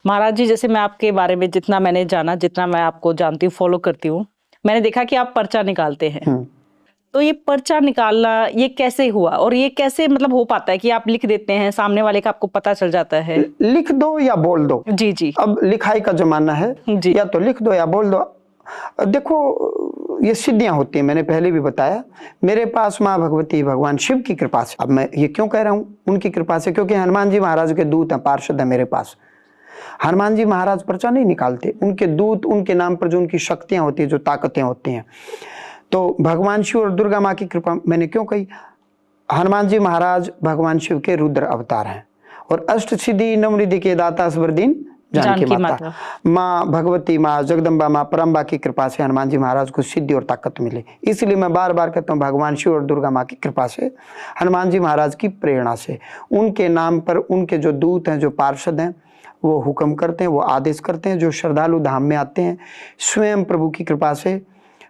महाराज जी, जैसे मैं आपके बारे में जितना मैंने जाना, जितना मैं आपको जानती हूँ, फॉलो करती हूँ, मैंने देखा कि आप पर्चा निकालते हैं। तो ये पर्चा निकालना ये कैसे हुआ और ये कैसे मतलब हो पाता है कि आप लिख देते हैं, सामने वाले का आपको पता चल जाता है? लिख दो या बोल दो। जी जी। अब लिखाई का जमाना है जी। या तो लिख दो या बोल दो। देखो, ये सिद्धियां होती हैं, मैंने पहले भी बताया। मेरे पास माँ भगवती भगवान शिव की कृपा से, अब मैं ये क्यों कह रहा हूँ उनकी कृपा से, क्योंकि हनुमान जी महाराज के दूत हैं, पार्षद हैं मेरे पास। हनुमान जी महाराज पर्चा नहीं निकालते, उनके दूत, उनके नाम पर जो उनकी शक्तियां होती है, जो ताकतें होती हैं। तो भगवान शिव और दुर्गा माँ की कृपा मैंने क्यों कही? हनुमान जी महाराज भगवान शिव के रुद्र अवतार हैं और अष्ट सिद्धि नवनिधि के दाता सबरदीन जानकी माता। माँ भगवती, माँ जगदम्बा, माँ परम्बा की कृपा से हनुमान जी महाराज को सिद्धि और ताकत मिली। इसलिए मैं बार बार कहता हूँ, भगवान शिव और दुर्गा माँ की कृपा से, हनुमान जी महाराज की प्रेरणा से, उनके नाम पर उनके जो दूत हैं, जो पार्षद हैं, वो हुक्म करते हैं, वो आदेश करते हैं। जो श्रद्धालु धाम में आते हैं, स्वयं प्रभु की कृपा से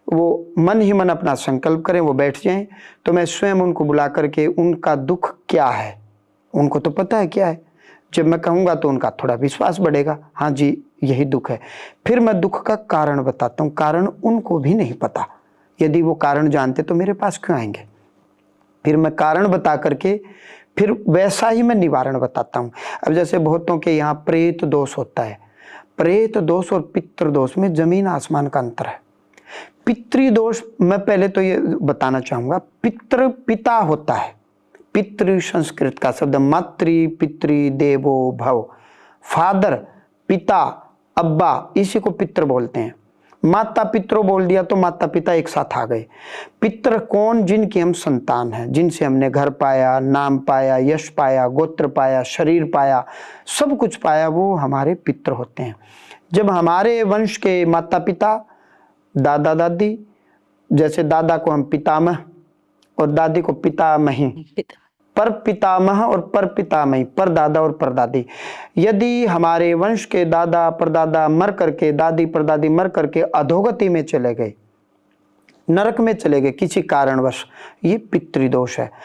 वो मन ही मन अपना संकल्प करें, वो बैठ जाएं, तो मैं स्वयं उनको बुला करके उनका दुख क्या है, उनको तो पता है क्या है, जब मैं कहूँगा तो उनका थोड़ा विश्वास बढ़ेगा, हाँ जी यही दुख है। फिर मैं दुख का कारण बताता हूँ, कारण उनको भी नहीं पता। यदि वो कारण जानते तो मेरे पास क्यों आएंगे? फिर मैं कारण बता करके फिर वैसा ही मैं निवारण बताता हूँ। अब जैसे बहुतों के यहाँ प्रेत दोष होता है, प्रेत दोष और पितृ दोष में जमीन आसमान का अंतर है। पितृ दोष मैं पहले तो ये बताना चाहूंगा, पितृ पिता होता है। पितृ संस्कृत का शब्द मातृ पितृ देवो भव, फादर पिता अब्बा, इसी को पितृ बोलते हैं। माता पितरों बोल दिया तो माता पिता एक साथ आ गए। पितृ कौन? जिनकी हम संतान हैं, जिनसे हमने घर पाया, नाम पाया, यश पाया, गोत्र पाया, शरीर पाया, सब कुछ पाया, वो हमारे पितृ होते हैं। जब हमारे वंश के माता पिता, दादा दादी, जैसे दादा को हम पितामह और दादी को पितामही, पर पितामह और पर पितामही, पर दादा और परदादी, यदि हमारे वंश के दादा परदादा मर करके, दादी परदादी मर करके अधोगति में चले गए, नरक में चले गए किसी कारणवश, ये पितृदोष है।